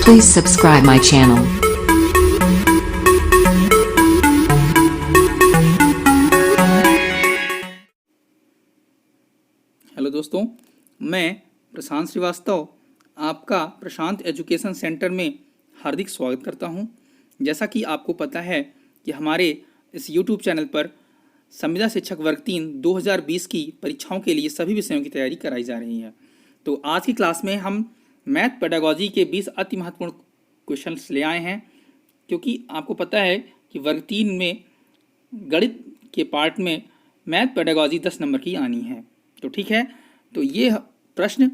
Please subscribe my channel. Hello दोस्तों, मैं प्रशांत श्रीवास्तव आपका प्रशांत एजुकेशन सेंटर में हार्दिक स्वागत करता हूं। जैसा कि आपको पता है कि हमारे इस YouTube चैनल पर संविदा शिक्षक वर्ग 3 2020 की परीक्षाओं के लिए सभी विषयों की तैयारी कराई जा रही है। तो आज की क्लास में हम मैथ पेडागोजी के 20 अति महत्वपूर्ण क्वेश्चंस ले आए हैं, क्योंकि आपको पता है कि वर्ग 3 में गणित के पार्ट में मैथ पेडागोजी 10 नंबर की आनी है। तो ठीक है, तो ये प्रश्न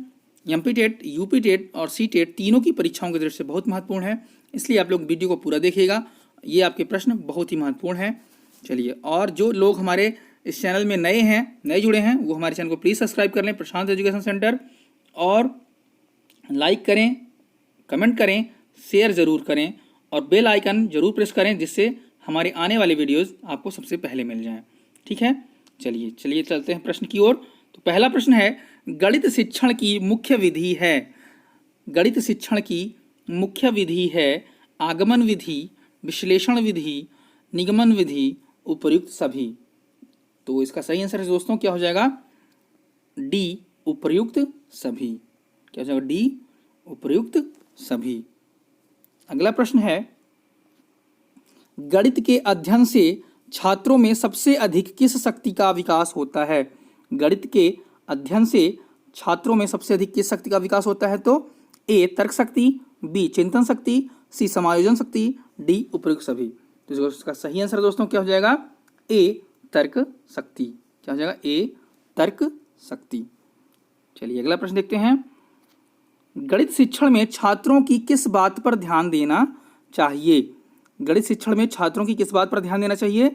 एमपी टेट, यूपी टेट और सी टेट तीनों की परीक्षाओं के दृष्टि से बहुत महत्वपूर्ण है, इसलिए आप लोग वीडियो को पूरा देखिएगा। ये आपके प्रश्न बहुत ही महत्वपूर्ण हैं। चलिए, और जो लोग हमारे इस चैनल में नए जुड़े हैं, वो हमारे चैनल को प्लीज़ सब्सक्राइब कर लें, प्रशांत एजुकेशन सेंटर, और लाइक करें, कमेंट करें, शेयर ज़रूर करें और बेल आइकन ज़रूर प्रेस करें, जिससे हमारे आने वाले वीडियोज़ आपको सबसे पहले मिल जाएं। ठीक है, चलिए चलते हैं प्रश्न की ओर। तो पहला प्रश्न है, गणित शिक्षण की मुख्य विधि है। गणित शिक्षण की मुख्य विधि है आगमन विधि, विश्लेषण विधि, निगमन विधि, उपर्युक्त सभी। तो इसका सही आंसर है दोस्तों, क्या हो जाएगा? डी, उपर्युक्त सभी। क्या हो जाएगा? डी, उपर्युक्त सभी। अगला प्रश्न है, गणित के अध्ययन से छात्रों में सबसे अधिक किस शक्ति का विकास होता है? गणित के अध्ययन से छात्रों में सबसे अधिक किस शक्ति का विकास होता है? तो ए, तर्क शक्ति, बी, चिंतन शक्ति, सी, समायोजन शक्ति, डी, उपर्युक्त सभी। तो इसका सही आंसर दोस्तों क्या हो जाएगा? ए, तर्क शक्ति। क्या हो जाएगा? ए, तर्क शक्ति। चलिए अगला प्रश्न देखते हैं, गणित शिक्षण में छात्रों की किस बात पर ध्यान देना चाहिए? गणित शिक्षण में छात्रों की किस बात पर ध्यान देना चाहिए?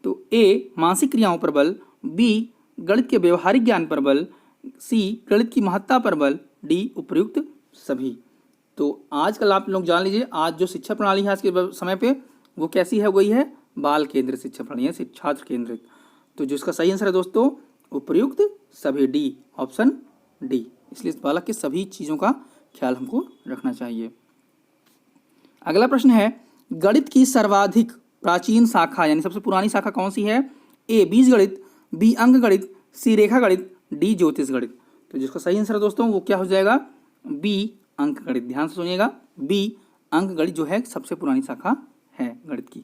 तो ए, मानसिक क्रियाओं पर बल, बी, गणित के व्यवहारिक ज्ञान पर बल, सी, गणित की महत्ता पर बल, डी, उपर्युक्त सभी। तो आजकल आप लोग जान लीजिए, आज जो शिक्षा प्रणाली है आज के समय पे वो कैसी है? वही है बाल केंद्रित शिक्षा प्रणाली है, छात्र केंद्रित। तो जो इसका सही आंसर है दोस्तों, उपर्युक्त सभी, डी, ऑप्शन डी। इसलिए इस बालक के सभी चीज़ों का ख्याल हमको रखना चाहिए। अगला प्रश्न है, गणित की सर्वाधिक प्राचीन शाखा यानी सबसे पुरानी शाखा कौन सी है? ए, बीजगणित, बी, अंक गणित, सी, रेखा गणित, डी, ज्योतिष गणित। तो जिसका सही आंसर है दोस्तों वो क्या हो जाएगा? बी, अंक गणित। ध्यान से सुनिएगा, बी, अंक गणित जो है सबसे पुरानी शाखा है गणित की।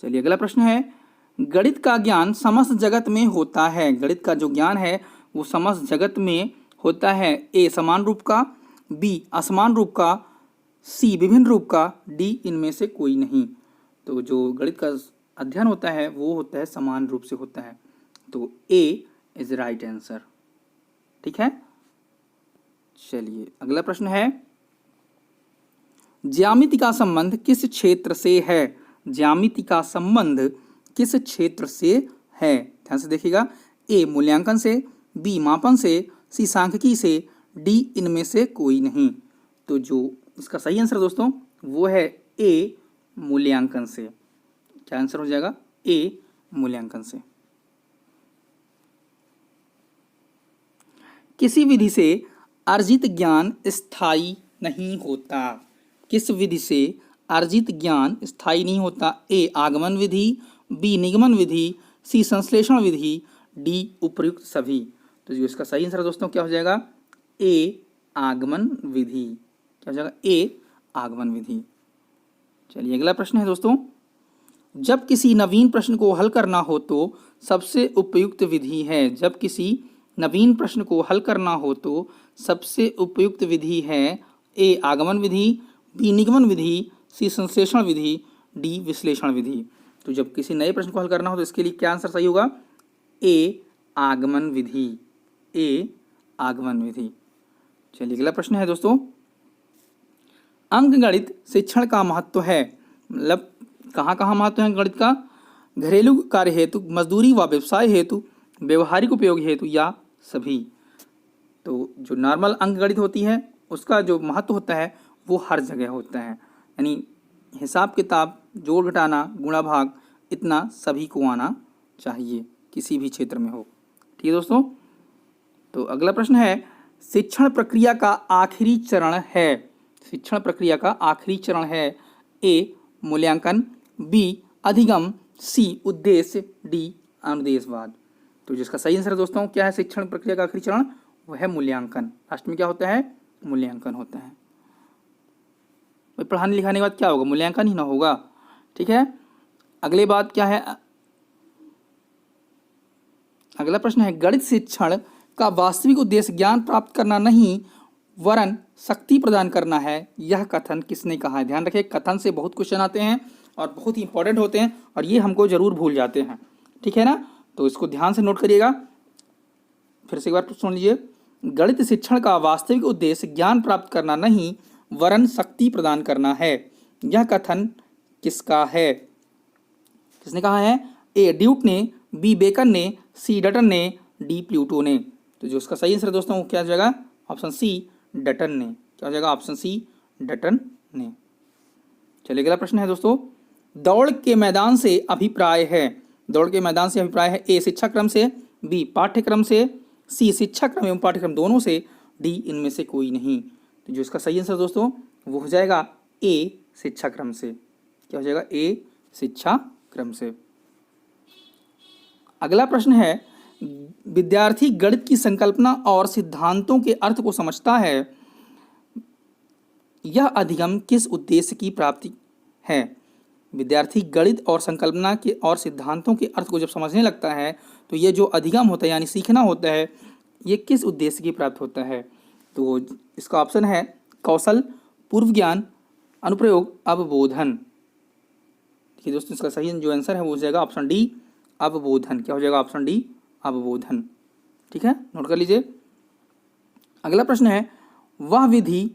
चलिए अगला प्रश्न है, गणित का ज्ञान समस्त जगत में होता है। गणित का जो ज्ञान है वो समस्त जगत में होता है। ए, समान रूप का, बी, असमान रूप का, सी, विभिन्न रूप का, डी, इनमें से कोई नहीं। तो जो गणित का अध्ययन होता है वो होता है समान रूप से होता है। तो ए इज राइट आंसर। ठीक है, चलिए अगला प्रश्न है, ज्यामिति का संबंध किस क्षेत्र से है? ज्यामिति का संबंध किस क्षेत्र से है? ध्यान से देखिएगा, ए, मूल्यांकन से, बी, मापन से, सी, सांख्यिकी से, डी, इनमें से कोई नहीं। तो जो इसका सही आंसर दोस्तों वो है ए, मूल्यांकन से। क्या आंसर हो जाएगा? ए, मूल्यांकन से। किसी विधि से अर्जित ज्ञान स्थायी नहीं होता। किस विधि से अर्जित ज्ञान स्थायी नहीं होता? ए, आगमन विधि, बी, निगमन विधि, सी, संश्लेषण विधि, डी, उपर्युक्त सभी। तो जो इसका सही आंसर दोस्तों क्या हो जाएगा? ए, आगमन विधि। क्या हो जाएगा? ए, आगमन विधि। चलिए अगला प्रश्न है दोस्तों, जब किसी नवीन प्रश्न को हल करना हो तो सबसे उपयुक्त विधि है। जब किसी नवीन प्रश्न को हल करना हो तो सबसे उपयुक्त विधि है ए, आगमन विधि, बी, निगमन विधि, सी, संश्लेषण विधि, डी, विश्लेषण विधि। तो जब किसी नए प्रश्न को हल करना हो तो इसके लिए क्या आंसर सही होगा? ए, आगमन विधि। ए, आगमन विधि। चलिए अगला प्रश्न है दोस्तों, अंकगणित शिक्षण का महत्व है। मतलब कहाँ कहाँ महत्व है गणित का? घरेलू कार्य हेतु, मजदूरी व व्यवसाय हेतु, व्यवहारिक उपयोग हेतु, या सभी। तो जो नॉर्मल अंकगणित होती है उसका जो महत्व होता है वो हर जगह होता है, यानी हिसाब किताब, जोड़ घटाना, गुणा भाग, इतना सभी को आना चाहिए, किसी भी क्षेत्र में हो। ठीक है दोस्तों, तो अगला प्रश्न है, शिक्षण प्रक्रिया का आखिरी चरण है। शिक्षण प्रक्रिया का आखिरी चरण है? ए मूल्यांकन, बी अधिगम, सी उद्देश्य, डी अनुदेशवाद। तो जिसका सही आंसर है दोस्तों क्या है शिक्षण प्रक्रिया का आखिरी चरण? वह है मूल्यांकन। लास्ट में क्या होता है? मूल्यांकन होता है। भाई पढ़ाने लिखाने के बाद क्या होगा? मूल्यांकन ही ना होगा। ठीक है, अगले बात क्या है? अगला प्रश्न है गणित शिक्षण का वास्तविक उद्देश्य ज्ञान प्राप्त करना नहीं वरन शक्ति प्रदान करना है, यह कथन किसने कहा है? ध्यान रखिए, कथन से बहुत क्वेश्चन आते हैं और बहुत ही इंपॉर्टेंट होते हैं और ये हमको जरूर भूल जाते हैं। ठीक है ना, तो इसको ध्यान से नोट करिएगा। फिर से एक बार सुन लीजिए, गणित शिक्षण का वास्तविक उद्देश्य ज्ञान प्राप्त करना नहीं वरन शक्ति प्रदान करना है, यह कथन किसका है? किसने कहा है? ए ड्यूट ने, बी बेकन ने, सी डटन ने, डी प्लूटो ने। तो जो उसका सही आंसर है दोस्तों वो क्या हो जाएगा? ऑप्शन सी डटन ने। क्या हो जाएगा? ऑप्शन सी डटन ने। चलिए अगला प्रश्न है दोस्तों, दौड़ के मैदान से अभिप्राय है? दौड़ के मैदान से अभिप्राय है? ए शिक्षा क्रम से, बी पाठ्यक्रम से, सी शिक्षा क्रम एवं पाठ्यक्रम दोनों से, डी इनमें से कोई नहीं। तो जो इसका सही आंसर दोस्तों वो हो जाएगा ए शिक्षा क्रम से। क्या हो जाएगा? ए शिक्षा क्रम से। अगला प्रश्न है, विद्यार्थी गणित की संकल्पना और सिद्धांतों के अर्थ को समझता है, यह अधिगम किस उद्देश्य की प्राप्ति है? विद्यार्थी गणित और संकल्पना के और सिद्धांतों के अर्थ को जब समझने लगता है तो ये जो अधिगम होता है यानी सीखना होता है, ये किस उद्देश्य की प्राप्त होता है? तो इसका ऑप्शन है कौशल, पूर्व ज्ञान, अनुप्रयोग, अवबोधन। ठीक है दोस्तों, इसका सही जो आंसर है वो हो जाएगा ऑप्शन डी अवबोधन। क्या हो जाएगा? ऑप्शन डी अवबोधन। ठीक है, नोट कर लीजिए। अगला प्रश्न है, वह विधि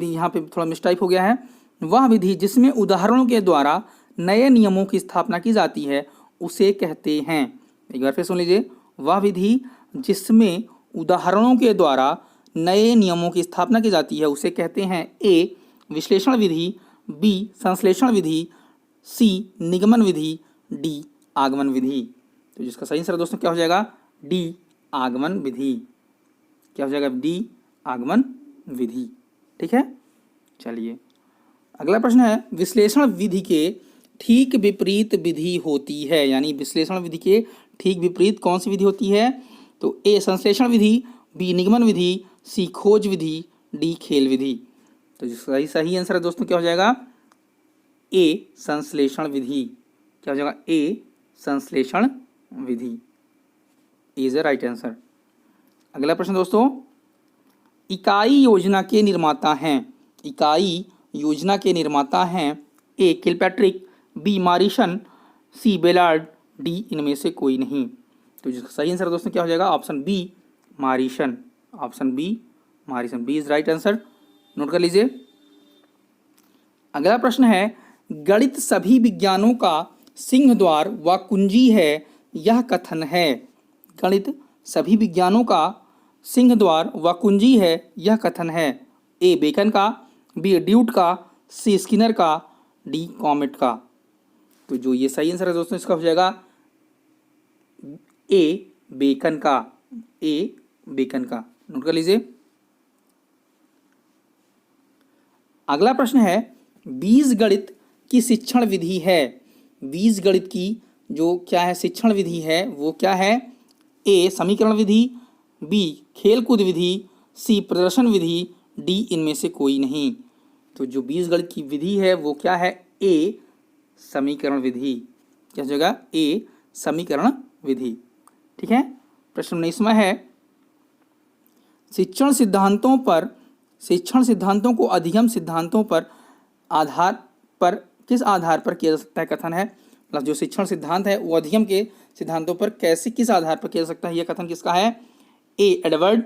यहाँ पे थोड़ा मिस्टाइप हो गया है, वह विधि जिसमें उदाहरणों के द्वारा नए नियमों की स्थापना की जाती है उसे कहते हैं? एक बार फिर सुन लीजिए, वह विधि जिसमें उदाहरणों के द्वारा नए नियमों की स्थापना की जाती है उसे कहते हैं? ए विश्लेषण विधि, बी संश्लेषण विधि, सी निगमन विधि, डी आगमन विधि। तो जिसका सही आंसर दोस्तों क्या हो जाएगा? डी आगमन विधि। क्या हो जाएगा? डी आगमन विधि। ठीक है, चलिए अगला प्रश्न है, विश्लेषण विधि के ठीक विपरीत विधि होती है? यानी विश्लेषण विधि के ठीक विपरीत कौन सी विधि होती है? तो ए संश्लेषण विधि, बी निगमन विधि, सी खोज विधि, डी खेल विधि। तो जिसका सही आंसर है दोस्तों क्या हो जाएगा? ए संश्लेषण विधि। क्या हो जाएगा? ए संश्लेषण विधि इज द राइट आंसर। अगला प्रश्न दोस्तों, इकाई योजना के निर्माता हैं? इकाई योजना के निर्माता हैं? ए किलपैट्रिक, बी मॉरिसन, सी बेलार्ड, डी इनमें से कोई नहीं। तो जिसका सही आंसर दोस्तों क्या हो जाएगा? Option B Morrison. Option B Morrison, B is right answer. Note कर लीजिए। अगला प्रश्न है, गणित सभी विज्ञानों का सिंह द्वार व कुंजी है, यह कथन है? गणित सभी विज्ञानों का सिंह द्वार व कुंजी है, यह कथन है? ए बेकन का, बी ड्यूट का, सी स्किनर का, डी कॉमेट का। तो जो ये सही आंसर है दोस्तों इसका हो जाएगा ए बेकन का। ए बेकन का, नोट कर लीजिए। अगला प्रश्न है, बीजगणित की शिक्षण विधि है? बीजगणित की जो क्या है शिक्षण विधि है वो क्या है? ए समीकरण विधि, बी खेलकूद विधि, सी प्रदर्शन विधि, डी इनमें से कोई नहीं। तो जो बीजगणित की विधि है वो क्या है? ए समीकरण विधि। क्या हो जाएगा? ए समीकरण विधि। ठीक है, प्रश्न 19वां है, शिक्षण सिद्धांतों को अधिगम सिद्धांतों पर किस आधार पर किया जा सकता है? कथन है मतलब जो शिक्षण सिद्धांत है वो अधिगम के सिद्धांतों पर किस आधार पर किया जा सकता है? यह कथन किसका है? ए एडवर्ड,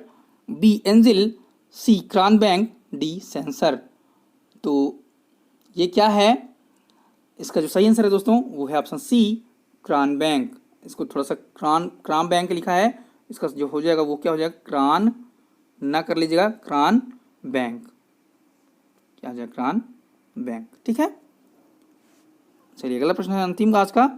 बी एंजिल, सी क्रॉनबैंक, डी सेंसर। तो ये क्या है? इसका जो सही आंसर है दोस्तों वो है ऑप्शन सी क्रॉनबैंक। इसको थोड़ा सा क्रॉनबैंक लिखा है, इसका जो हो जाएगा वो क्या हो जाएगा? क्रॉन ना कर लीजिएगा, क्रॉनबैंक। क्या हो जाएगा? क्रॉनबैंक। ठीक है, चलिए अगला प्रश्न है अंतिम का आज का,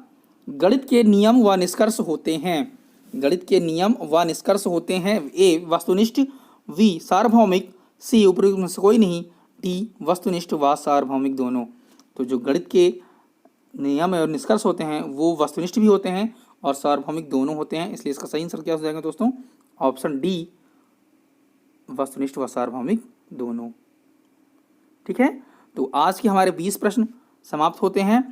गणित के नियम व निष्कर्ष होते हैं? गणित के नियम व निष्कर्ष होते हैं? ए वस्तुनिष्ठ, बी सार्वभौमिक, सी उपरोक्त में से कोई नहीं, डी वस्तुनिष्ठ व सार्वभौमिक दोनों। तो जो गणित के नियम और निष्कर्ष होते हैं वो वस्तुनिष्ठ भी होते हैं और सार्वभौमिक दोनों होते हैं, इसलिए इसका सही आंसर क्या हो जाएगा दोस्तों? ऑप्शन डी, वस्तुनिष्ठ व सार्वभौमिक दोनों। ठीक है, तो आज के हमारे 20 प्रश्न समाप्त होते हैं।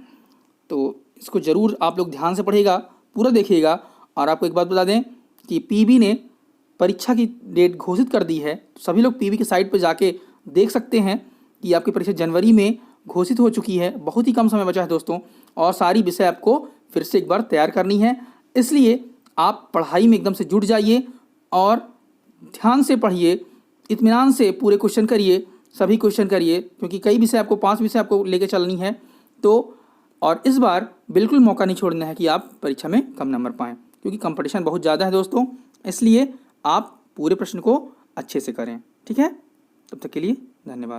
तो इसको जरूर आप लोग ध्यान से पढ़िएगा, पूरा देखिएगा। और आपको एक बात बता दें कि पीबी ने परीक्षा की डेट घोषित कर दी है, तो सभी लोग पीबी की साइट पर जाके देख सकते हैं कि आपकी परीक्षा जनवरी में घोषित हो चुकी है। बहुत ही कम समय बचा है दोस्तों, और सारी विषय आपको फिर से एक बार तैयार करनी है। इसलिए आप पढ़ाई में एकदम से जुट जाइए और ध्यान से पढ़िए, इत्मीनान से पूरे क्वेश्चन करिए, सभी क्वेश्चन करिए, क्योंकि कई विषय आपको 5 विषय आपको लेके चलनी है। तो और इस बार बिल्कुल मौका नहीं छोड़ना है कि आप परीक्षा में कम नंबर पाएँ, क्योंकि कंपटीशन बहुत ज़्यादा है दोस्तों। इसलिए आप पूरे प्रश्न को अच्छे से करें। ठीक है, तब तक के लिए धन्यवाद।